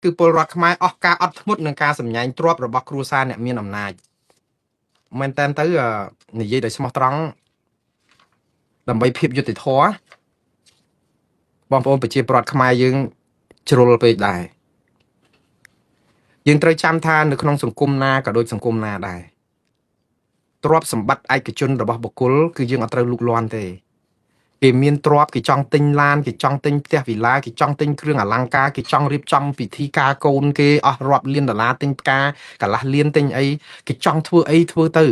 គឺពលរដ្ឋខ្មែរអស់ការអត់ធ្មត់នឹងការសម្ញែងទ្រព្យរបស់គ្រួសារអ្នកមានអំណាចមែនតើទៅនិយាយដោយស្មោះត្រង់ដើម្បីភាពយុត្តិធម៌បងប្អូនប្រជាពលរដ្ឋខ្មែរយើងជ្រុលពេកដែរយើងត្រូវចាំថានៅក្នុងសង្គមណាក៏ដូចសង្គមណាដែរទ្រព្យសម្បត្តិឯកជនរបស់បុគ្គលគឺយើងអត់ត្រូវលូកលាន់ទេគេមានទ្រព្យគេចង់ទិញឡានគេចង់ទិញផ្ទះវិឡាគេចង់ទិញគ្រឿងអលង្ការគេចង់រៀបចំពិធីការកូនគេអស់រាប់លានដុល្លារទិញផ្កាកន្លះលានទិញអីគេចង់ធ្វើអីធ្វើទៅ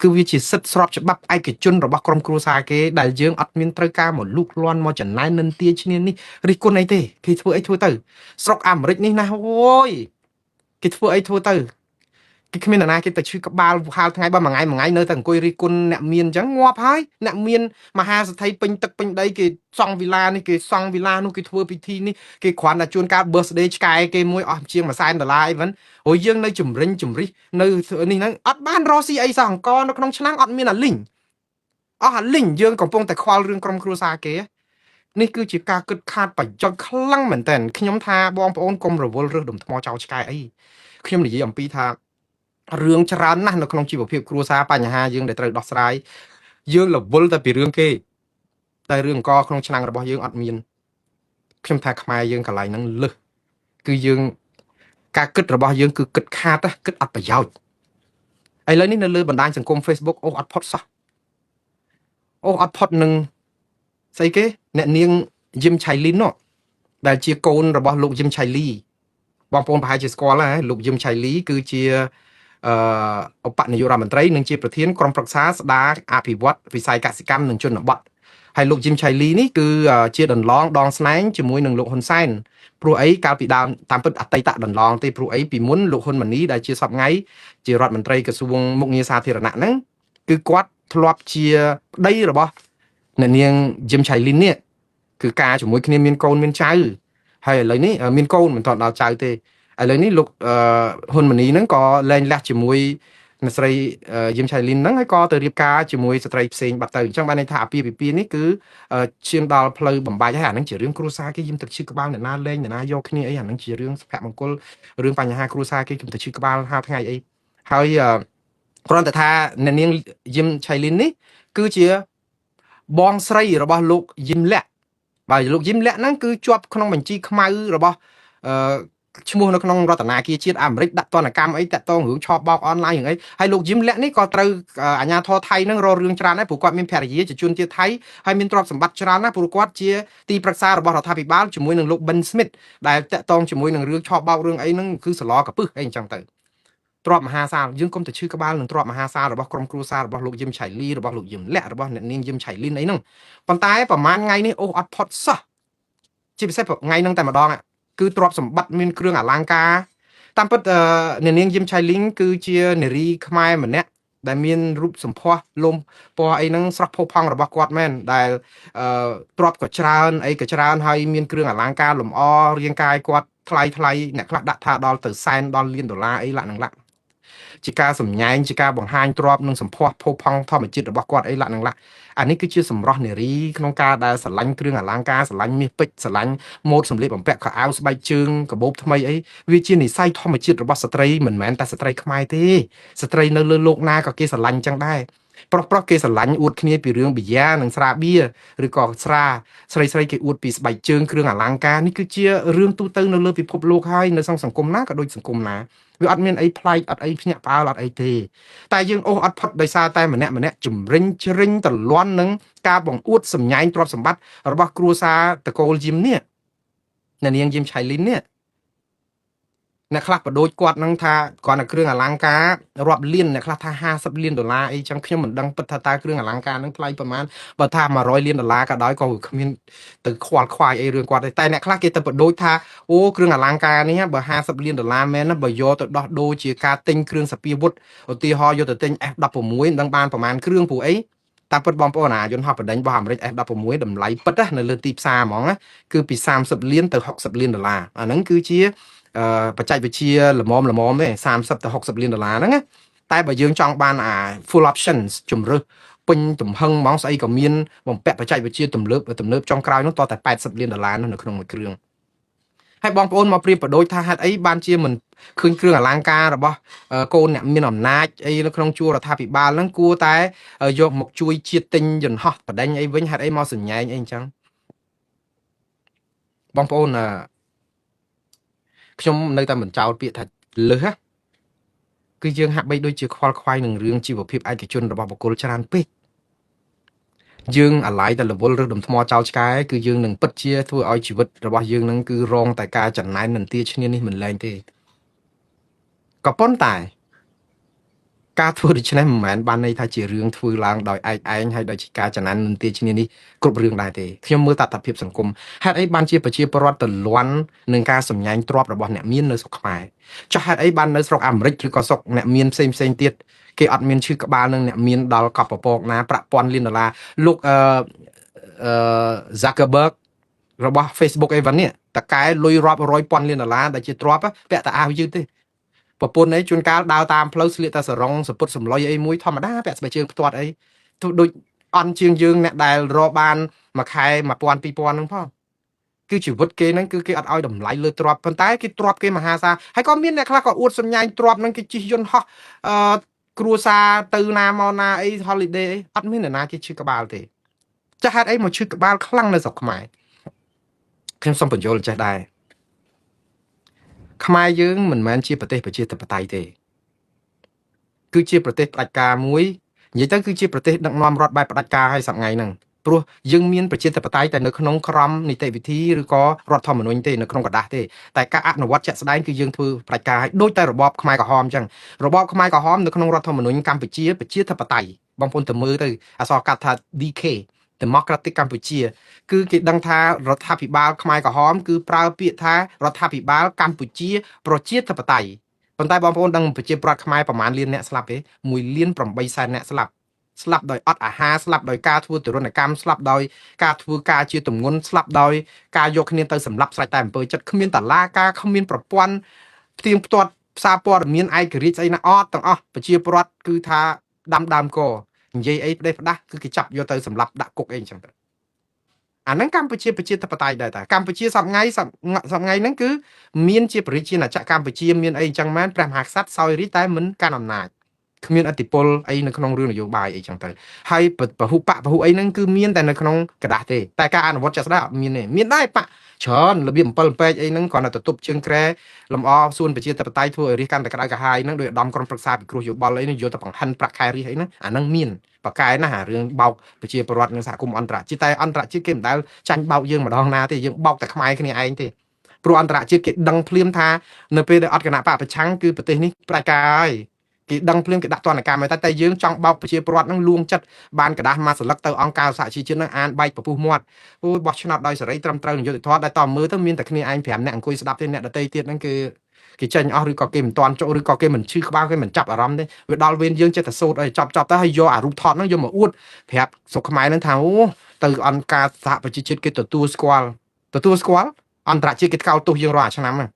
គឺវាជាសិទ្ធិស្របច្បាប់ឯកជនរបស់ក្រុមគ្រួសារគេដែលយើងអត់មានត្រូវការមកលូកលាន់មកចំណាយនិន្ទាឈ្នានេះរិះគន់អីទេគេធ្វើអីធ្វើទៅស្រុកអាមេរិកនេះណាអូយគេធ្វើអីធ្វើទៅគេគ្មានអ្នកណាគេទៅឈឺក្បាលហាលថ្ងៃបើមួយថ្ងៃនៅតែអង្គុយរិះគន់អ្នកមានអញ្ចឹងងាប់ហើយអ្នកមានមហាសេដ្ឋីពេញទឹកពេញដីគេសង់វីឡានេះគេសង់វីឡានោះគេធ្វើពិធីនេះគេគ្រាន់តែជួនកាល birthday ឆ្កែគេមួយអស់ជាង$100,000អីហ្នឹងអូយយើងនៅជំរិញជំរិះនៅនេះហ្នឹងអត់បានរកស៊ីអីសោះអង្គនៅក្នុងឆ្នាំងអត់មានអាលីងអស់អាលីងយើងកំពុងតែខ្វល់រឿងក្រុមគ្រួសារគេនេះគឺជាការគិតខាតប្រយោជន៍ខ្លាំងមែនតើខ្ញុំថាបងប្អូនកុំរវល់រើសដុំថ្មចោលឆ្កែអីខ្ញុំនិយាយអំពីថារឿងច្រើនណាស់នៅក្នុងជីវភាពគ្រួសារបញ្ហាយើងដែលត្រូវដោះស្រាយយើងរវល់តែពីរឿងគេតែរឿងអង្គក្នុងឆ្នាំងរបស់យើងអត់មានខ្ញុំថាខ្មែរយើងកន្លែងហ្នឹងលឹះគឺយើងការគិតរបស់យើងគឺគិតខាតគិតអត់ប្រយោជន៍ឥឡូវនេះនៅលើបណ្ដាញសង្គម Facebook អូអត់ផុតសោះអូអត់ផុតនឹងស្អីគេអ្នកនាងយឹមឆៃលីននោះដែលជាកូនរបស់លោកយឹមឆៃលីបងប្អូនប្រហែលជាស្គាល់ហើយលោកយឹមឆៃលីគឺជាឧបនាយករដ្ឋមន្ត្រីនិងជាប្រធានក្រុមប្រឹក្សាស្ដារអភិវឌ្ឍវិស័យកសិកម្មនិងជនបទហើយលោកយឹមឆៃលីនេះគឺជាដន្លងដងស្នែងជាមួយនឹងលោកហ៊ុនសែនព្រោះអីកាលពីដើមតាមពិតអតីតដន្លងទេព្រោះអីពីមុនលោកហ៊ុនម៉ាណីដែលជាសពថ្ងៃជារដ្ឋមន្ត្រីក្រសួងមុខងារសាធារណៈហ្នឹងគឺគាត់ធ្លាប់ជាប្តីរបស់អ្នកនាងយឹមឆៃលីននេះគឺការជាមួយគ្នាមានកូនមានចៅហើយឥឡូវនេះមានកូនមិនទាន់ដល់ចៅទេឥឡូវនេះលោកហ៊ុនម៉ាណីហ្នឹងក៏លែងលះជាមួយអ្នកស្រីយឹមឆៃលីនហ្នឹងហើយក៏ទៅរៀបការជាមួយស្ត្រីផ្សេងបាត់ទៅអញ្ចឹងបានន័យថាអាពាហ៍ពិពាហ៍នេះគឺឈានដល់ផ្លូវបំបាច់ហើយអាហ្នឹងជារឿងគ្រួសារគេយឹមទឹកឈឺក្បាលអ្នកណាលែងអ្នកណាយកគ្នាអីអាហ្នឹងជារឿងសុភមង្គលរឿងបញ្ហាគ្រួសារគេយឹមទឹកឈឺក្បាលហាលថ្ងៃអីហើយគ្រាន់តែថាអ្នកនាងយឹមឆៃលីននេះគឺជាបងស្រីរបស់លោកយឹមលាក់បាទលោកយឹមលាក់ហ្នឹងគឺជាប់ក្នុងបញ្ជីខ្មៅរបស់ឈ្មោះនៅក្នុងរដ្ឋាភិបាលជាតិអាមេរិកដាក់ទណ្ឌកម្មអីតាក់ទងរឿងឆោបបោកអនឡាញរឿងអីហើយលោកយឹមលាក់នេះក៏ត្រូវអាជ្ញាធរថៃហ្នឹងរករឿងច្រើនដែរព្រោះគាត់មានភរិយាជាជនជាតិថៃហើយមានទ្រព្យសម្បត្តិច្រើនណាស់ព្រោះគាត់ជាទីប្រឹក្សារបស់រដ្ឋាភិបាលជាមួយនឹងលោក Ben Smith ដែលតាក់ទងជាមួយនឹងរឿងឆោបបោករឿងអីហ្នឹងគឺសឡកពឹសអីអញ្ចឹងទៅទ្រព្យមហាសាលយើងកុំទៅឈឺក្បាលនឹងទ្រព្យមហាសាលរបស់ក្រុមគ្រួសាររបស់លោកយឹមឆៃលីរបស់លោកយឹមលាក់របស់អ្នកនាងយឹមឆៃលីនអីហ្នឹងប៉ុន្តែប្រហែលថ្ងៃនេះអូអត់ផុតសោះជាពិសេសថ្ងៃហ្នឹងតែម្ដងគឺទ្រព្យសម្បត្តិមានគ្រឿងអលង្ការតាមពិតអ្នកនាងយឹមឆៃលីនគឺជានារីខ្មែរម្នាក់ដែលមានរូបសម្ផស្សលំពណ៌អីហ្នឹងស្រស់ផូរផង់របស់គាត់មែនដែលទ្រព្យក៏ច្រើនអីក៏ច្រើនហើយមានគ្រឿងអលង្ការលម្អរាងកាយគាត់ថ្លៃអ្នកខ្លះដាក់ថាដល់ទៅ$100,000ដល់លានដុល្លារអីឡាក់នឹងឡាក់ជាការសម្ញែងជាការបង្ហាញទ្រព្យនិងសម្ផស្សផូរផង់ធម្មជាតិរបស់គាត់អីឡាក់នឹងឡាក់អានេះគឺជាសម្រស់នារីក្នុងការដែលស្រឡាញ់គ្រឿងអលង្ការស្រឡាញ់មាសពេជ្រស្រឡាញ់ម៉ូដសម្លៀកបំពាក់ខោអាវស្បែកជើងកាបូបថ្មីអីវាជានិស័យធម្មជាតិរបស់ស្ត្រីមិនមែនតែស្ត្រីខ្មែរទេស្ត្រីនៅលើโลกណាក៏គេស្រឡាញ់អញ្ចឹងដែរប្រុសគេស្រឡាញ់អួតគ្នាពីរឿងប៊ីយ៉ានិងស្រាបៀឬក៏ស្រាស្រីគេអួតពីស្បែកជើងគ្រឿងអលង្ការនេះគឺជារឿងទូទៅនៅលើពិភពលោកហើយនៅក្នុងសង្គមណាក៏ដូចសង្គមណាវាអត់មានអីប្លែកអត់អីភ្ញាក់ផ្អើលអត់អីទេតែយើងអូសអត់ផុតដោយសារតែម្នាក់ជំរិញជ្រិញតលន់នឹងការបង្អួតសម្ញែងទ្រព្យសម្បត្តិរបស់គ្រួសារតកូលយឹមនេះអ្នកនាងយឹមឆៃលីននេះអ្នកខ្លះបដូចគាត់នឹងថាគ្រាន់តែគ្រឿងអលង្ការរាប់លានអ្នកខ្លះថា$50 លានអីចឹងខ្ញុំមិនដឹងពិតថាតើគ្រឿងអលង្ការនឹងថ្លៃប្រហែលបើថា$100 លានក៏ដោយក៏គ្មានទៅខ្វល់ខ្វាយអីរឿងគាត់ទេតែអ្នកខ្លះគេទៅបដូចថាអូគ្រឿងអលង្ការនេះបើ$50 លានមែនណាបើយកទៅដោះដូរជាការទិញគ្រឿងសព្វាវុធឧទាហរណ៍យកទៅទិញ F16 មិនដឹងបានប្រហែលគ្រឿងព្រោះអីតាមពិតបងប្អូនយន្តហោះបណ្ដេញរបស់អាមេរិក F16 តម្លៃពិតនៅលើទីផ្សារហ្មងគឺពី$30 លានទៅ$60 លានអាហ្នឹងគឺជាបច្ចេកវិទ្យាល្មមទេ$30 ទៅ$60 លានហ្នឹងណាតែបើយើងចង់បានfull options ជំរើសពេញទំហឹងហ្មងស្អីក៏មានបំពាក់បច្ចេកវិទ្យាទំនើបចុងក្រោយនោះតតែ$80 លាននៅក្នុងមួយគ្រឿង ហើយបងប្អូនមកព្រៀបបដូចថាហេតុអីបានជាមិនឃើញគ្រឿងអលង្ការរបស់កូនអ្នកមានអំណាចអីនៅក្នុងជួររដ្ឋាភិបាលហ្នឹងគួរតែយកមកជួយជាតិទិញយន្តហោះបដិញអីវិញហេតុអីមកសញ្ញែងអីអញ្ចឹងបងប្អូនខ្ញុំនៅតែមិនចោលពាក្យថាលើសគឺយើងហាក់បីដូចជាខ្វល់ខ្វាយនឹងរឿងជីវភាពឯកជនរបស់បុគ្គលច្រើនពេកយើងអាឡ័យតែរវល់ឬដុំថ្មចោលឆ្កែគឺយើងនឹងពិតជាធ្វើឲ្យជីវិតរបស់យើងនឹងគឺរងតែការចំណែននន្ទាឈ្នានេះមិនលែងទេក៏ប៉ុន្តែការធ្វើដូច្នេះមិនមែនបានន័យថាជារឿងធ្វើឡើងដោយឯកឯងហើយដោយជាការចំណាននន្ទាឈ្នានេះគ្រប់រឿងដែរទេខ្ញុំមើលតថភាពសង្គមហេតុអីបានជាប្រជាពលរដ្ឋទលាន់នឹងការសម្ញែងទ្រព្យរបស់អ្នកមាននៅស្រុកខ្មែរចុះហេតុអីបាននៅស្រុកអាមេរិកឬក៏ស្រុកអ្នកមានផ្សេងទៀតគេអត់មានឈឺក្បាលនឹងអ្នកមានដល់កប់ពពកណាប្រាក់ពាន់លានដុល្លារលោកZuckerberg របស់ Facebook អីវ៉ានេះតកែលុយរាប់រយពាន់លានដុល្លារដែលជាទ្រព្យពាក់តែអាវយឺតទេប្រពន្ធអីជួនកាលដើរតាមផ្លូវស្លៀកតែសរងសពុតសំឡុយអីមួយធម្មតាពាក់ស្បែកជើងផ្ទាត់អីទោះដូចអន់ជាងយើងអ្នកដែលរកបានមួយខែ1000 2000ហ្នឹងផងគឺជីវិតគេហ្នឹងគឺគេអត់ឲ្យតម្លៃលើទ្រព្យប៉ុន្តែគេទ្រព្យគេមហាសាលហើយក៏មានអ្នកខ្លះក៏អួតសម្ញែងទ្រព្យហ្នឹងគេជិះយន្តហោះគ្រួសារទៅណាមកណាអី holiday អីអត់មានអ្នកណាគេឈឺក្បាលទេចាស់ហេតុអីមកឈឺក្បាលខ្លាំងនៅស្រុកខ្មែរខ្ញុំសូមបញ្យល់ចេះដែរខ្មែរយើងមិនមែនជាប្រទេសប្រជាធិបតេយ្យទេគឺជាប្រទេសផ្ដាច់ការមួយនិយាយទៅគឺជាប្រទេសដឹកនាំរដ្ឋបែបផ្ដាច់ការហើយសប្ងៃហ្នឹងព្រោះយើងមានប្រជាធិបតេយ្យតែនៅក្នុងក្រមនីតិវិធីឬក៏រដ្ឋធម្មនុញ្ញទេនៅក្នុងกระดาษទេតែការអនុវត្តជាក់ស្ដែងគឺយើងធ្វើផ្ដាច់ការហើយដូចតែរបបខ្មែរក្រហមអញ្ចឹងរបបខ្មែរក្រហមនៅក្នុងរដ្ឋធម្មនុញ្ញកម្ពុជាប្រជាធិបតេយ្យបងប្អូនទៅមើលទៅអក្សរកាត់ថា DK Democratic កម្ពុជាគឺគេដឹងថារដ្ឋាភិបាលខ្មែរក្រហមគឺប្រើពាក្យថារដ្ឋាភិបាលកម្ពុជាប្រជាធិបតេយ្យប៉ុន្តែបងប្អូនដឹងប្រជាប្រដ្ឋខ្មែរប្រមាណលានអ្នកស្លាប់ទេ1លាន8សែនអ្នកស្លាប់ដោយអត់អាហារស្លាប់ដោយការធ្វើទរណកម្មស្លាប់ដោយការធ្វើការជាទម្ងន់ស្លាប់ដោយការយកគ្នាទៅសម្លាប់ស្រេចតែអំពើចិត្តគ្មានតឡាការគ្មានប្រព័ន្ធផ្ទៀងផ្ទាត់ផ្សារព័ត៌មានឯករាជ្យស្អីណាអត់ទាំងអស់ប្រជាពលរដ្ឋគឺថាដាំដើមកនិយាយអីផ្ដេសផ្ដាស់គឺគេចាប់យកទៅសម្លាប់ដាក់គុកអីអញ្ចឹងទៅអាហ្នឹងកម្ពុជាប្រជាធិបតេយ្យដែរតាកម្ពុជាសប្ងៃហ្នឹងគឺមានជាប្រជាណាចក្រកម្ពុជាមានអីអញ្ចឹងមែនព្រះមហាក្សត្រសោយរាជតែមិនកាន់អំណាចគ្មានអធិបុលអីនៅក្នុងរឿងនយោបាយអីចឹងទៅហើយពហុបកពហុអីហ្នឹងគឺមានតែនៅក្នុងกระดาษទេតែការអនុវត្តចាក់ស្ដាយអត់មានទេមានដែរបកច្រើនរបៀប7ពេកអីហ្នឹងគ្រាន់តែទទប់ជើងក្រែលំអសួនប្រជាធិបតេយ្យធ្វើឲ្យរាជកាន់តែក្តៅក្រហាយហ្នឹងដោយឧត្តមក្រុមប្រឹក្សាពិគ្រោះយោបល់អីហ្នឹងយកទៅបង្ហិនប្រាក់ខែរាជអីហ្នឹងអាហ្នឹងមានបកកែណាស់អារឿងបោកប្រជាពលរដ្ឋនិងសហគមន៍អន្តរជាតិតែអន្តរជាតិគេមិនដែលចាញ់បោកយើងម្ដងណាទេយើងបោកតែខ្មែរគ្នាឯងទេព្រោះអន្តរជាតិគេដឹងភ្លាមថានៅពេលដែលអត់គណៈបកប្រឆាំងគឺប្រទេសនេះផ្ដាច់ការហើយគេដឹងភ្លាមគេដាក់ទណ្ឌកម្មតែយើងចង់បោកប្រជាពលរដ្ឋហ្នឹងលួងចិត្តបានកដាស់មកសន្លឹកទៅអង្គការសហជីវជាតិហ្នឹងអានបែកពពុះមាត់អូយបោះឆ្នោតដោយសេរីត្រឹមត្រូវនយោបាយធម៌ដែលតមើលទៅមានតែគ្នាឯង5នាក់អង្គុយស្ដាប់ទេអ្នកដទៃទៀតហ្នឹងគឺគេចេញអស់ឬក៏គេមិនតាន់ចុះឬក៏គេមិនឈឺក្បាលគេមិនចាប់អារម្មណ៍ទេវាដល់វេនយើងចិត្តតែសូត្រឲ្យចប់ទៅហើយយកអារូបថតហ្នឹងយកមកអួតប្រាប់ស្រុកខ្មែរហ្នឹងថាអូទៅអង្គការសហប្រជាជាតិគេទទួលស្គាល់អន្តរជាតិគេថ្កោលទោសយើងរាល់ឆ្នាំហ្នឹង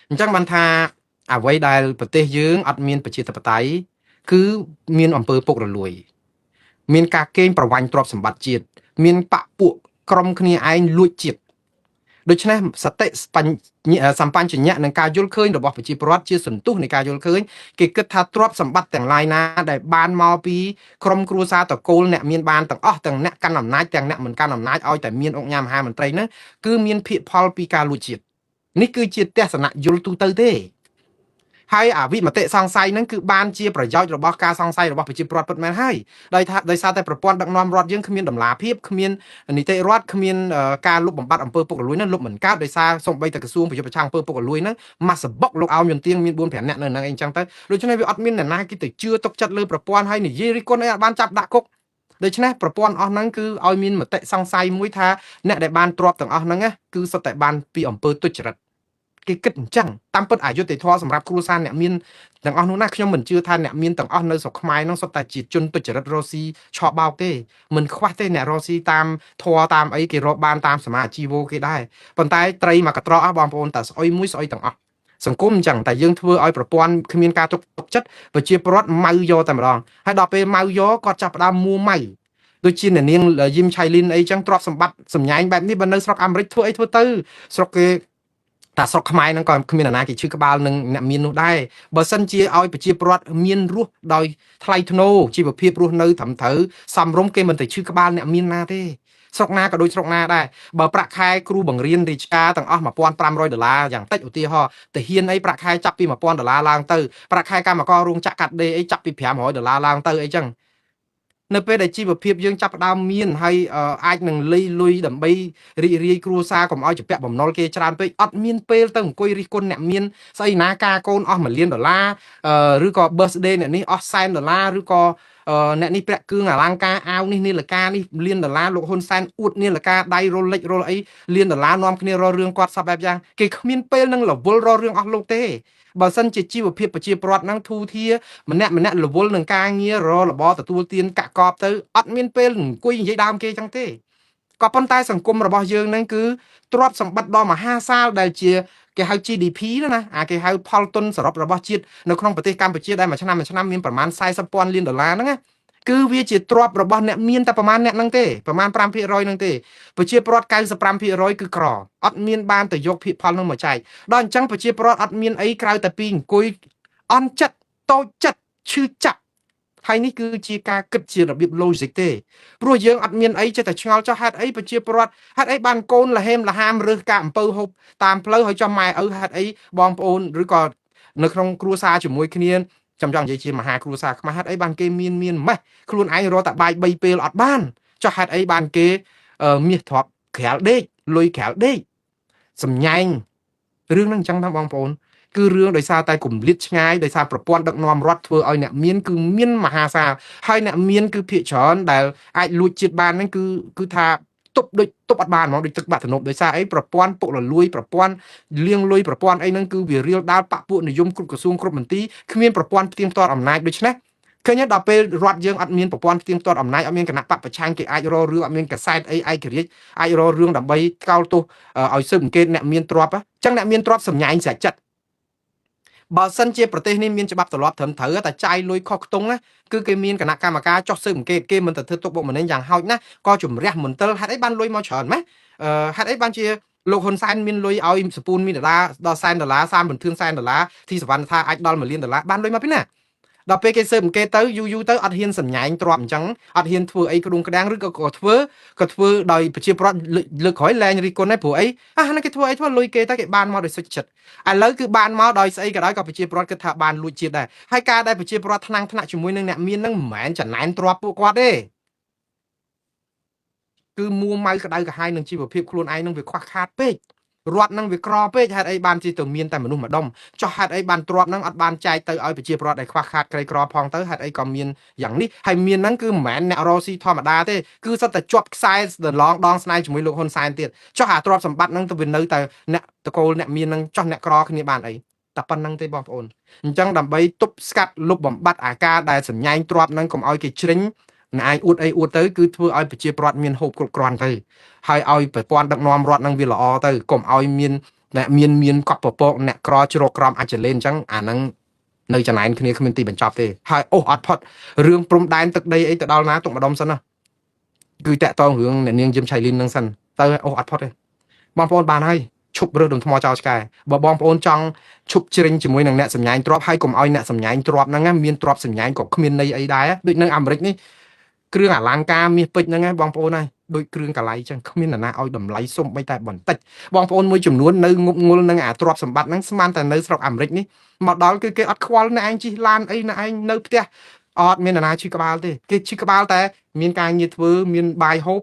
អញ្ចឹងបានថាអ្វីដែលប្រទេសយើងអត់មានប្រជាធិបតេយ្យគឺមានអំពើពុករលួយមានការកេងប្រវ័ញ្ចទ្រព្យសម្បត្តិជាតិមានបពពួកក្រុមគ្នាឯងលួចជាតិដូច្នេះសតិសម្បញ្ញៈនឹងការយល់ឃើញរបស់ប្រជាពលរដ្ឋជាសន្ទុះនៃការយល់ឃើញគេគិតថាទ្រព្យសម្បត្តិទាំងឡាយណាដែលបានមកពីក្រុមគ្រួសារតកូលអ្នកមានបានទាំងអស់ទាំងអ្នកកាន់អំណាចទាំងអ្នកមិនកាន់អំណាចឲ្យតែមានអង្គញាមហាមន្ត្រីហ្នឹងគឺមានភាគផលពីការលួចជាតិនេះគឺជាទស្សនៈយល់ទូទៅទេហើយអវិមតិសង្ស័យហ្នឹងគឺបានជាប្រយោជន៍របស់ការសង្ស័យរបស់ប្រជាពលរដ្ឋពិតមែនហើយដោយសារតែប្រព័ន្ធដឹកនាំរដ្ឋយើងគ្មានតម្លាភាពគ្មាននីតិរដ្ឋគ្មានការលុបបំបាត់អំពើពុករលួយហ្នឹងលុបមិនកើតដោយសារសូម្បីតែក្រសួងប្រយុទ្ធប្រឆាំងអំពើពុករលួយហ្នឹងមកសបុកលោកអោមយន្តទៀងមាន4 5នាក់នៅហ្នឹងអីចឹងទៅដូច្នេះវាអត់មានអ្នកណាគេទៅជឿទុកចិត្តលើប្រព័ន្ធហើយនិយាយរិះគន់អីអត់បានចាប់ដាក់គុកដូច្នេះប្រព័ន្ធអស់ហ្នឹងគឺឲ្យមានមតិសង្ស័យមួយថាអ្នកដែលបានទ្រព្យទាំងអស់ហ្នឹងគឺសុទ្ធតែបានពីអំពើទុច្ចរិតគេគិតអញ្ចឹងតាមពិតអយុត្តិធម៌សម្រាប់គ្រួសារអ្នកមានទាំងអស់នោះណាខ្ញុំមិនជឿថាអ្នកមានទាំងអស់នៅស្រុកខ្មែរនោះសុទ្ធតែជាជនទុច្ចរិតរស់ស៊ីឆោបបោកទេមិនខ្វះទេអ្នករស់ស៊ីតាមធម៌តាមអីគេរកបានតាមសមាជីវោគេដែរប៉ុន្តែត្រីមកកត្រកបងប្អូនតើស្អុយមួយស្អុយទាំងអស់សង្គមអញ្ចឹងតែយើងធ្វើឲ្យប្រព័ន្ធគ្មានការទុកចិត្តប្រជាពលរដ្ឋម៉ៅយកតែម្ដងហើយដល់ពេលម៉ៅយកគាត់ចាប់ផ្ដើមមួម៉ៅដូចជាអ្នកនាងយឹមឆៃលីនអីចឹងទ្រព្យសម្បត្តិសម្ញែងបែបនេះបើនៅស្រុកអាមេរិកធ្វើអីធ្វើទៅស្រុកគេ តែស្រុកខ្មែរហ្នឹងក៏គ្មានអាណាគេឈឺក្បាលនឹងអ្នកមាននោះដែរបើសិនជាឲ្យប្រជាពលរដ្ឋមានរស់ដោយថ្លៃថ្នូរជីវភាពរស់នៅត្រឹមត្រូវសមរម្យគេមិនទៅឈឺក្បាលអ្នកមានណាទេស្រុកណាក៏ដូចស្រុកណាដែរបើប្រាក់ខែគ្រូបង្រៀនរាជការទាំងអស់$1,500យ៉ាងតិចឧទាហរណ៍ទៅហ៊ានអីប្រាក់ខែចាប់ពី$1,000ឡើងទៅប្រាក់ខែកម្មកររោងចក្រកាត់ដេរអីចាប់ពី$500ឡើងទៅអីចឹងនៅពេលដែលជីវភាពយើងចាប់ផ្ដើមមានហើយអាចនឹងលៃលុយដើម្បីរីករាយគ្រួសារកុំឲ្យជាពាក់បំណុលគេច្រើនពេកអត់មានពេលទៅអង្គុយរិះគន់អ្នកមានស្អីណាការកូនអស់$1,000,000ឬក៏ birthday អ្នកនេះអស់$100,000ឬក៏អ្នកនេះប្រាក់គ្រឿងអលង្ការអាវនេះនាឡិកានេះ$1,000,000លោកហ៊ុនសែនអួតនាឡិកាដៃរលិចរលអី$1,000,000នាំគ្នារករឿងគាត់សពបែបយ៉ាងគេគ្មានពេលនឹងរវល់រករឿងអស់លោកទេបើសិនជាជីវភាពប្រជាពលរដ្ឋហ្នឹងធូរធារម្នាក់រវល់នឹងការងារររបរទទួលទានកាក់កបទៅអត់មានពេលអង្គុយនិយាយដើមគេចឹងទេក៏ប៉ុន្តែសង្គមរបស់យើងហ្នឹងគឺទ្រព្យសម្បត្តិដ៏មហាសាលដែលជាគេហៅ GDP ណាគេហៅផលទុនសរុបរបស់ជាតិនៅក្នុងប្រទេសកម្ពុជាដែលមួយឆ្នាំមានប្រមាណ$40,000,000,000ហ្នឹងណាគឺវាជាទ្រព្យរបស់អ្នកមានតែប្រមាណអ្នកហ្នឹងទេប្រមាណ5%ហ្នឹងទេប្រជាពលរដ្ឋ95%គឺក្រអត់មានបានទៅយកភាគផលនោះមកចែកដល់អញ្ចឹងប្រជាពលរដ្ឋអត់មានអីក្រៅតែពីអង្គុយអន់ចិត្តតូចចិត្តឈឺចាប់ហើយនេះគឺជាការគិតជារបៀប logic ទេព្រោះយើងអត់មានអីចេះតែឆ្ងល់ចោះហេតុអីប្រជាពលរដ្ឋហេតុអីបានកូនលហេមលហាមរើសការអំពើហូបតាមផ្លូវហើយចំម៉ែឪហេតុអីបងប្អូនឬក៏នៅក្នុងគ្រួសារជាមួយគ្នាចង់និយាយជាមហាគ្រួសារខ្មែរហេតុអីបានគេមានម៉េះខ្លួនឯងរកតែបាយ3ពេលអត់បានចុះហេតុអីបានគេមាសទ្របក្រាលដេកលុយក្រាលដេកសំញែងរឿងហ្នឹងអញ្ចឹងបងប្អូនគឺរឿងដោយសារតែគម្លាតឆ្ងាយដោយសារប្រព័ន្ធដឹកនាំរដ្ឋធ្វើឲ្យអ្នកមានគឺមានមហាសាលហើយអ្នកមានគឺភាគច្រើនដែលអាចលួចជាតិបានហ្នឹងគឺថាទប់ដូចទប់អត់បានហ្មងដូចទឹកបាក់ទំនប់ដោយសារអីប្រព័ន្ធពុករលួយប្រព័ន្ធលាងលុយប្រព័ន្ធអីហ្នឹងគឺវារៀលដាលបពពួកនិយមគ្រប់ក្រសួងគ្រប់មន្ទីរគ្មានប្រព័ន្ធផ្ទៀងផ្ទាត់អំណាចដូច្នេះឃើញដល់ពេលរដ្ឋយើងអត់មានប្រព័ន្ធផ្ទៀងផ្ទាត់អំណាចអត់មានគណៈបពប្រឆាំងគេអាចរករឿងអត់មានកសែតអីឯករាជ្យអាចរករឿងដើម្បីកោលទោសឲ្យស៊ើបអង្កេតអ្នកមានទ្រព្យអញ្ចឹងអ្នកមានទ្រព្យសម្ញែងស្រេចចិត្តបើសិនជាប្រទេសនេះមានច្បាប់ទម្លាប់ត្រឹមត្រូវតែចាយលុយខុសខ្ទង់ណាគឺគេមានគណៈកម្មការចោះស៊ើបអង្កេតគេមិនទៅធ្វើទុកបុកម្នេញយ៉ាងហោចណាក៏ជំរះមន្ទិលហេតុអីបានលុយមកច្រើនម៉េះហេតុអីបានជាលោកហ៊ុនសែនមានលុយឲ្យសពូនមានដុល្លារដល់$100,000សាមបន្ទឿន$100,000ទីសវណ្ណថាអាចដល់$1,000,000បានលុយមកពីណាដល់ពេលគេស៊ើបអង្កេតទៅយូរទៅអត់ហ៊ានសម្ញែងទ្រព្យអញ្ចឹងអត់ហ៊ានធ្វើអីក្ដួងក្ដាំងឬក៏ធ្វើដោយប្រជាប្រដ្ឋលើកក្រោយលែងរិះគន់ដែរព្រោះអីហ្នឹងគេធ្វើអីធ្វើលុយគេតែគេបានមកដោយសុចចិត្តឥឡូវគឺបានមកដោយស្អីក៏ដោយក៏ប្រជាប្រដ្ឋគិតថាបានលួចជាតិដែរហើយការដែលប្រជាប្រដ្ឋថ្នាក់ជាមួយនឹងអ្នកមានហ្នឹងមិនមែនចំណែនទ្រព្យពួកគាត់ទេគឺមួម៉ៅក្តៅក្រហាយនឹងជីវភាពខ្លួនឯងនឹងវាខ្វះខាតពេករដ្ឋនឹងវាក្រពេកហេតុអីបានជាទៅមានតែមនុស្សម្ដុំចុះហេតុអីបានទ្រព្យនឹងអត់បានចែកទៅឲ្យប្រជាពលរដ្ឋដែលខ្វះខាតក្រីក្រផងទៅហេតុអីក៏មានយ៉ាងនេះហើយមានហ្នឹងគឺមិនមែនអ្នករស៊ីធម្មតាទេគឺសិតតែជាប់ខ្សែដងស្នេហ៍ជាមួយលោកហ៊ុនសែនទៀតចុះអាទ្រព្យសម្បត្តិហ្នឹងទៅវានៅតែអ្នកតកូលអ្នកមានហ្នឹងចុះអ្នកក្រគ្នាបានអីតែប៉ុណ្្នឹងទេបងប្អូនអញ្ចឹងដើម្បីទប់ស្កាត់លុបបំបត្តិអាការដែលសម្ញែងទ្រព្យហ្នឹងកុំឲ្យគេជ្រិញអ្នកឯងអួតអីអួតទៅគឺធ្វើឲ្យប្រជាពលរដ្ឋមានហូបគ្រប់គ្រាន់ទៅហើយឲ្យប្រព័ន្ធដឹកនាំរដ្ឋនឹងវាល្អទៅកុំឲ្យមានអ្នកមានកប់ពពកអ្នកក្រជ្រកក្រមអាចលេនអញ្ចឹងអាហ្នឹងនៅចំណែនគ្នាគ្មានទីបញ្ចប់ទេហើយអូអត់ផុតរឿងព្រំដែនទឹកដីអីទៅដល់ណាទុកម្ដុំសិនណាគឺតាក់តងរឿងអ្នកនាងយឹមឆៃលីននឹងសិនទៅអូអត់ផុតទេបងប្អូនបានហើយឈប់រើសដុំថ្មចោលឆ្កែបើបងប្អូនចង់ឈប់ជ្រិញជាមួយនឹងអ្នកសម្ញែងទ្រព្យហើយកុំឲ្យអ្នកសម្ញែងទ្រព្យហ្នឹងមានទ្រព្យសម្ញែងក៏គ្មានន័យអីដែរដូចនៅអាមេរិកនេះគ្រឿងអលង្ការមាសពេជ្រហ្នឹងបងប្អូនហើយដូចគ្រឿងកលៃចឹងគ្មាននរណាឲ្យតម្លៃសុំបីតែបន្តិចបងប្អូនមួយចំនួននៅងប់ងល់នឹងអាទ្រព្យសម្បត្តិហ្នឹងស្មានតែនៅស្រុកអាមេរិកនេះមកដល់គឺគេអត់ខ្វល់អ្នកឯងជិះឡានអីអ្នកឯងនៅផ្ទះអត់មាននរណាឈឺក្បាលទេគេឈឺក្បាលតែមានការងារធ្វើមានបាយហូប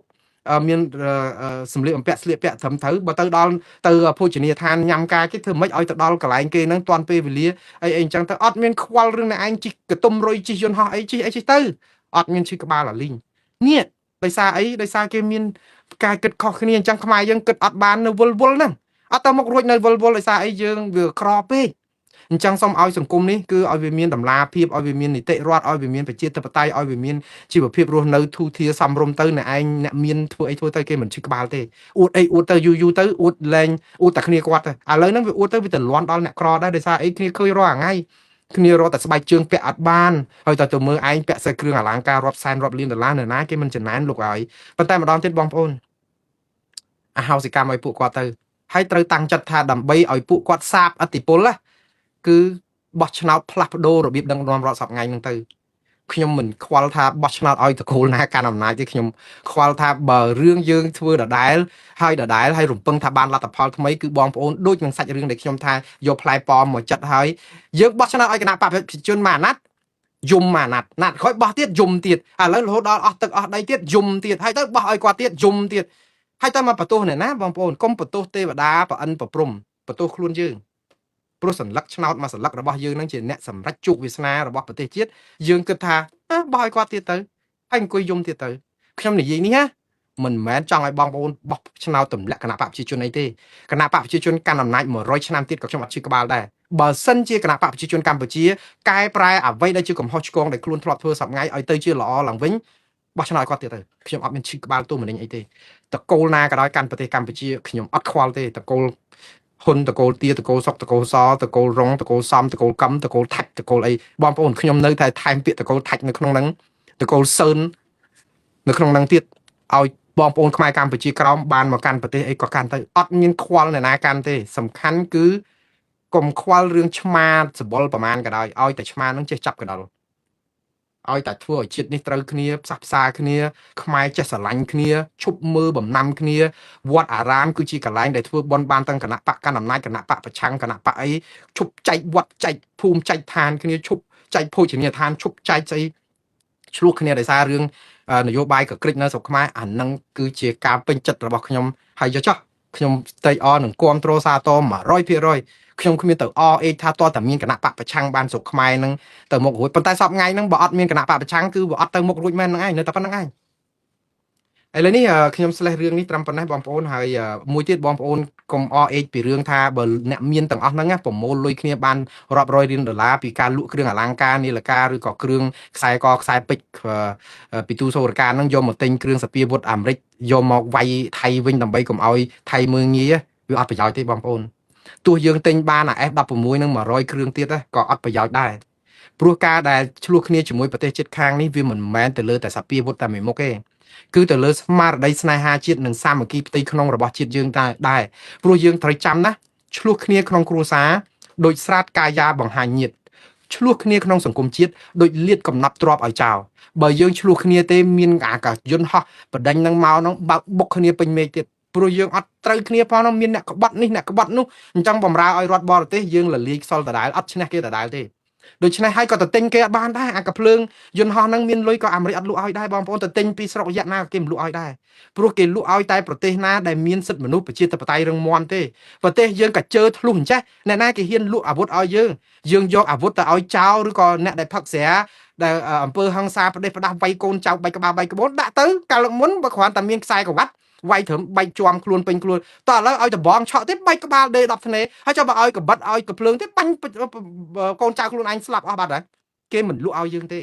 មានសម្លៀកបំពាក់ស្លៀកពាក់ត្រឹមត្រូវបើទៅដល់ទៅភោជនីយដ្ឋានញ៉ាំការគេធ្វើម៉េចឲ្យទៅដល់កន្លែងគេហ្នឹងតាន់ពេលវេលាអីអញ្ចឹងទៅអត់មានខ្វល់រឿងអ្នកឯងជិះកតុំរុយជិះយន្តហោះអីជិះទៅអត់មានឈឺក្បាលអាលីងនេះដោយសារអីដោយសារគេមានការគិតខុសគ្នាអញ្ចឹងខ្មែរយើងគិតអត់បាននៅវល់ហ្នឹងអត់ទៅមុខរួចនៅវល់ដោយសារអីយើងវាក្រពេកអញ្ចឹងសូមឲ្យសង្គមនេះគឺឲ្យវាមានតម្លាភាពឲ្យវាមាននីតិរដ្ឋឲ្យវាមានប្រជាធិបតេយ្យឲ្យវាមានជីវភាពរស់នៅធូរធារសមរម្យទៅអ្នកឯងអ្នកមានធ្វើអីធ្វើទៅគេមិនឈឺក្បាលទេអួតអីអួតទៅយូរទៅអួតលែងអួតតែគ្នាគាត់ទៅឥឡូវហ្នឹងវាអួតទៅវាទៅលន់ដល់អ្នកក្រដែរដោយសារអីគ្នាឃើញរាល់ថ្ងៃគ្នារត់តែស្បែកជើងពាក់អត់បានហើយតើទៅមើលឯងពាក់សេគ្រឿងអលង្ការរាប់សែនរាប់លានដុល្លារនៅណាគេមិនចំណានលោកហើយប៉ុន្តែម្ដងទៀតបងប្អូនអហោសិកម្មឲ្យពួកគាត់ទៅ ហើយត្រូវតាំងចិត្តថាដើម្បីឲ្យពួកគាត់សាបអតិពលណាគឺបោះឆ្នោតផ្លាស់ប្ដូររបៀបដឹកនាំរដ្ឋសប្តាហ៍ថ្ងៃហ្នឹងទៅខ្ញុំមិនខ្វល់ថាបោះឆ្នោតឲ្យតកូលណាកាន់អំណាចទេខ្ញុំខ្វល់ថាបើរឿងយើងធ្វើដដែលហើយរំពឹងថាបានលទ្ធផលថ្មីគឺបងប្អូនដូចនឹងសាច់រឿងដែលខ្ញុំថាយកផ្លែប៉មមកចិត្តហើយយើងបោះឆ្នោតឲ្យគណៈបព្វជិជនមួយអាណត្តិយំមួយអាណត្តិណាត់ក្រោយបោះទៀតយំទៀតឥឡូវរហូតដល់អស់ទឹកអស់ដីទៀតយំទៀតហើយទៅបោះឲ្យគាត់ទៀតយំទៀតហើយទៅមកបន្ទោសអ្នកណាបងប្អូនកុំបន្ទោសទេវតាប្រអិនប្រព្រំបន្ទោសខ្លួនយើងព្រោះសន្លឹកឆ្នោតមកសន្លឹករបស់យើងនឹងជាអ្នកសម្រេចជោគវាសនារបស់ប្រទេសជាតិយើងគិតថាបោះឲ្យគាត់ទៀតទៅហើយអង្គុយយំទៀតទៅខ្ញុំនិយាយនេះណាមិនមែនចង់ឲ្យបងប្អូនបោះឆ្នោតទម្លាក់គណៈបព្វជិជនអីទេគណៈបព្វជិជនកាន់អំណាច100ឆ្នាំទៀតក៏ខ្ញុំអត់ជឿក្បាលដែរបើសិនជាគណៈបព្វជិជនកម្ពុជាកែប្រែអ្វីដែលជាកំហុសឆ្គងដែលខ្លួនធ្លាប់ធ្វើសប្ងៃឲ្យទៅជាល្អឡើងវិញបោះឆ្នោតគាត់ទៀតទៅខ្ញុំអត់មានឈឺក្បាលទូមនិញអីទេតកូលណាក៏ដោយកាន់ប្រទេសកម្ពុជាខ្ញុំអត់ខ្វល់ទេតកូលហ៊ុនតកូលទាតកូលសុកតកូលសតកូលរងតកូលសំតកូលកំតកូលថាច់តកូលអីបងប្អូនខ្ញុំនៅតែថែមពាក្យតកូលថាច់នៅក្នុងហ្នឹងតកូលសឿននៅក្នុងហ្នឹងទៀតឲ្យបងប្អូនខ្មែរកម្ពុជាក្រោមបានមកកាន់ប្រទេសអីក៏កាន់ទៅអត់មានខ្វល់អ្នកណាកាន់ទេសំខាន់គឺកុំខ្វល់រឿងឆ្មាសបល់ប្រមាណក៏ដោយឲ្យតែឆ្មានឹងចេះចាប់កណ្ដុរឲ្យតែធ្វើឲ្យជាតិនេះត្រូវគ្នាផ្សះផ្សាគ្នាខ្មែរចេះស្រឡាញ់គ្នាឈប់មើលបំណាំគ្នាវត្តអារាមគឺជាកន្លែងដែលធ្វើបន់បានទាំងគណៈបកកណ្ដាលអំណាចគណៈបកប្រឆាំងគណៈបកអីឈប់ចែកវត្តចែកភូមិចែកឋានគ្នាឈប់ចែកភោជនីយដ្ឋានឈប់ចែកស្អីឆ្លោះគ្នាដោយសាររឿងនយោបាយកក្រិចនៅស្រុកខ្មែរអានឹងគឺជាការពេញចិត្តរបស់ខ្ញុំហើយចុះខ្ញុំស្ទេអនឹងគ្រប់គ្រងសាទរ 100% ខ្ញុំគ្មានទៅអអេថាតើតែមានគណៈបកប្រឆាំងបានស្រុកខ្មែរនឹងទៅមុខរួចប៉ុន្តែសពថ្ងៃហ្នឹងបើអត់មានគណៈបកប្រឆាំងគឺវាអត់ទៅមុខរួចមែនហ្នឹងឯងនៅតែប៉ុណ្្នឹងឯងឥឡូវនេះខ្ញុំស្លេះរឿងនេះត្រឹមប៉ុណ្ណេះបងប្អូនហើយមួយទៀតបងប្អូនកុំអអេពីរឿងថាបើអ្នកមានទាំងអស់ហ្នឹងប្រមូលលុយគ្នាបានរាប់រយរៀលដុល្លារពីការលក់គ្រឿងអលង្ការនាឡិកាឬក៏គ្រឿងខ្សែកខ្សែពេជ្រពីទូសូរការហ្នឹងយកមកទិញគ្រឿងសពាវុធអាមេរិកយកមកវាយថៃវិញដើម្បីកុំឲ្យថៃមើងងាយវាអត់ប្រយោជន៍ទេបងប្អូនទោះយើងទិញបានអា F16 នឹង100គ្រឿងទៀតក៏អត់ប្រយោជន៍ដែរព្រោះការដែលឆ្លោះគ្នាជាមួយប្រទេសជិតខាងនេះវាមិនមែនទៅលើតែសពាវុធតែមួយមុខទេគឺទៅលើស្មារតីស្នេហាជាតិនិងសាមគ្គីផ្ទៃក្នុងរបស់ជាតិយើងដែរព្រោះយើងត្រូវចាំណាឆ្លោះគ្នាក្នុងគ្រួសារដោយស្រាតកាយាបង្ហាញញាតិឆ្លោះគ្នាក្នុងសង្គមជាតិដោយលាតកំណត់ទ្របឲ្យចោលបើយើងឆ្លោះគ្នាទេមានអាកាសយន្តហោះបដិញនឹងមកនឹងបើកបុកគ្នាពេញមេឃទៀតព្រោះយើងអត់ត្រូវគ្នាផងនោះមានអ្នកក្បត់នេះអ្នកក្បត់នោះអញ្ចឹងបំរើឲ្យរដ្ឋបរទេសយើងលលាយខ្សលដដែលអត់ឈ្នះគេដដែលទេដូច្នេះហើយក៏ទៅទិញគេអត់បានដែរអាកាភ្លើងយន្តហោះហ្នឹងមានលុយក៏អាមេរិកអត់លក់ឲ្យដែរបងប្អូនទៅទិញពីស្រុករយៈណាគេមិនលក់ឲ្យដែរព្រោះគេលក់ឲ្យតែប្រទេសណាដែលមានសិទ្ធិមនុស្សប្រជាធិបតេយ្យរឹងមាំទេប្រទេសយើងក៏ជើធ្លុះអញ្ចេះអ្នកណាគេហ៊ានលក់អាវុធឲ្យយើងយកអាវុធទៅឲ្យចៅឬក៏អ្នកដែលផឹកស្រាដែលអង្គើហឹង្សាប្រទេសផ្ដាស់វាយកូនចៅបែកក្បាលបែកក្បូនដាក់ទៅកាលមុនបើគ្រាន់តែមានខ្សែក្រវ៉ាត់វាយត្រឹមបែកជាំខ្លួនពេញខ្លួនតោះឥឡូវឲ្យដបងឆក់ទៀតបែកក្បាលដេ10ធ្នេហើយចាំបើឲ្យកបិតឲ្យកភ្លើងទៀតបាញ់កូនចៅខ្លួនឯងស្លាប់អស់បាត់ហើយគេមិនលក់ឲ្យយើងទ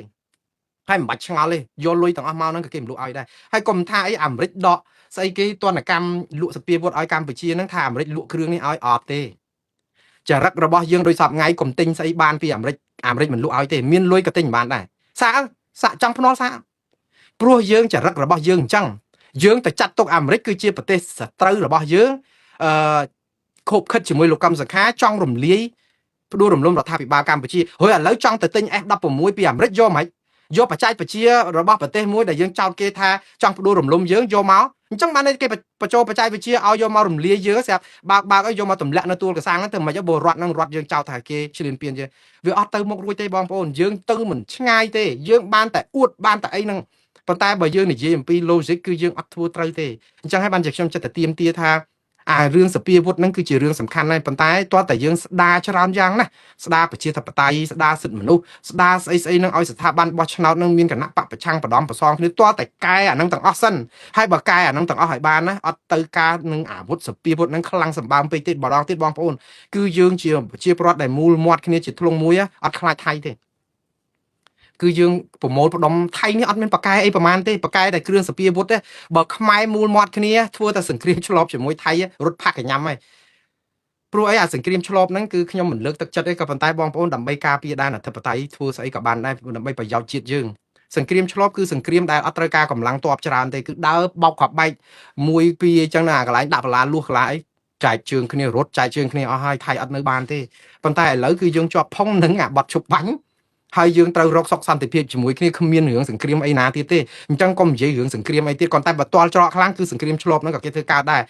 េហើយមិនបាច់ឆ្ងល់ទេយកលុយទាំងអស់មកហ្នឹងក៏គេមិនលក់ឲ្យដែរហើយកុំថាអីអាមេរិកដកស្អីគេទណ្ឌកម្មលក់សពាវុធឲ្យកម្ពុជាហ្នឹងថាអាមេរិកលក់គ្រឿងនេះឲ្យអត់ទេចរិតរបស់យើងដោយសពថ្ងៃកុំទិញស្អីបានពីអាមេរិកមិនលក់ឲ្យទេមានលុយក៏ទិញមិនបានដែរសាកចង់ភ្នាល់សាកព្រោះយើងចរិតរបស់យើងអញ្ចឹងយើងទៅចាត់ទុកអាមេរិកគឺជាប្រទេសសត្រូវរបស់យើងខົບខិតជាមួយលោកកឹមសុខាចង់រំលាយផ្ដួលរំលំរដ្ឋាភិបាលកម្ពុជាហើយឥឡូវចង់ទៅទិញ F16 ពីអាមេរិកយកមិនយកបច្ចេកវិទ្យារបស់ប្រទេសមួយដែលយើងចោទគេថាចង់ផ្ដួលរំលំយើងយកមកអញ្ចឹងបានគេបញ្ចូលបច្ចេកវិទ្យាឲ្យយកមករំលាយយើងស្រាប់បើកឲ្យយកមកទម្លាក់នៅទួលកសាំងហ្នឹងទៅមិនយករត់នឹងរត់យើងចោទថាគេឈ្លានពានយើងវាអត់ទៅមុខរួចទេបងប្អូនយើងទៅមិនឆ្ងាយទេយើងបានតែអួតបានតែអីហ្នឹងប៉ុន្តែបើយើងនិយាយអំពី logic គឺយើងអត់ធ្វើត្រូវទេអញ្ចឹងហើយបានជាខ្ញុំចិត្តតែទៀមទាថារឿងសពាវុធហ្នឹងគឺជារឿងសំខាន់ណាស់ប៉ុន្តែតើតែយើងស្ដារច្រើនយ៉ាងណាស្ដារប្រជាធិបតេយ្យស្ដារសិទ្ធិមនុស្សស្ដារស្អីហ្នឹងឲ្យស្ថាប័នបោះឆ្នោតហ្នឹងមានគណៈបកប្រឆាំងបដំប្រសងគ្នាតើតែកែអាហ្នឹងទាំងអស់សិនហើយបើកែអាហ្នឹងទាំងអស់ឲ្យបានណាអត់ទៅការនឹងអាវុធសពាវុធហ្នឹងខ្លាំងសម្បើមពេកទេម្ដងទៀតបងប្អូនគឺយើងជាប្រជាពលរដ្ឋដែលមូលមាត់គ្នាជាធ្លុងមួយអត់ខ្លាចថៃទេគឺយើងប្រមូលផ្ដុំថៃនេះអត់មានបកែអីប្រមាណទេបកែតែគ្រឿងសពាវុធទេបើខ្មែរមូលមាត់គ្នាធ្វើតែសង្គ្រាមឆ្លប់ជាមួយថៃរត់ផាក់កញ្ញាំហើយព្រោះអីអាសង្គ្រាមឆ្លប់ហ្នឹងគឺខ្ញុំមិនលើកទឹកចិត្តទេក៏ប៉ុន្តែបងប្អូនដើម្បីការពារដែនអធិបតេយ្យធ្វើស្អីក៏បានដែរដើម្បីប្រយោជន៍ជាតិយើងសង្គ្រាមឆ្លប់គឺសង្គ្រាមដែលអត់ត្រូវការកម្លាំងទ័ពច្រើនទេគឺដើរបោកក្បែក1 2អញ្ចឹងណាកន្លែងដាក់បលាលួសកន្លែង ចែកជើងគ្នារត់ចែកជើងគ្នាអស់ហើយថៃអត់នៅបានទេប៉ុន្តែឥឡូវគឺយើងជាប់ផុងនឹងអាបត់ឈប់បាញ់ហើយយើងត្រូវរកសុខសន្តិភាពជាមួយគ្នាគ្មានរឿងសង្គ្រាមអីណាទៀតទេអញ្ចឹងកុំនិយាយរឿងសង្គ្រាមអីទៀតគាត់តែបើតល់ច្រកខ្លាំងគឺសង្គ្រាមឆ្លប់ហ្នឹងក៏គេធ្វើកើតដែរ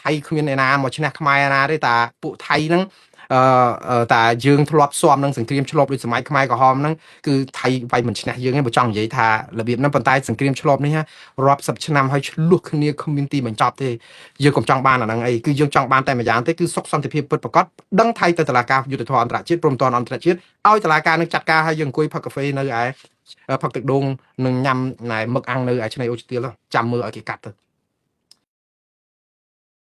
ថៃគ្មានឯណាមកឈ្នះខ្មែរណាទេតាពួកថៃហ្នឹងតែយើងធ្លាប់ស៊ាំនឹងសង្គ្រាមឆ្លប់ដូចសម័យខ្មែរក្រហមហ្នឹងគឺថៃវាយមិនឈ្នះយើងទេបើចង់និយាយថារបៀបហ្នឹងប៉ុន្តែសង្គ្រាមឆ្លប់នេះរាប់សិបឆ្នាំហើយឆ្លោះគ្នាគ្មានទីបញ្ចប់ទេយើងកុំចង់បានអាហ្នឹងអីគឺយើងចង់បានតែម្យ៉ាងទេគឺសុខសន្តិភាពពិតប្រាកដដឹងថៃទៅតុលាការយុត្តិធម៌អន្តរជាតិព្រមទាំងអន្តរជាតិឲ្យតុលាការនឹងចាត់ការឲ្យយើងអង្គុយផឹកកាហ្វេនៅឯផឹកទឹកដូងនឹងញ៉ាំណែមឹកអាំងនៅឯឆ្នេរអូឈើទាលចាំមើលឲ្យគេកាត់ទៅ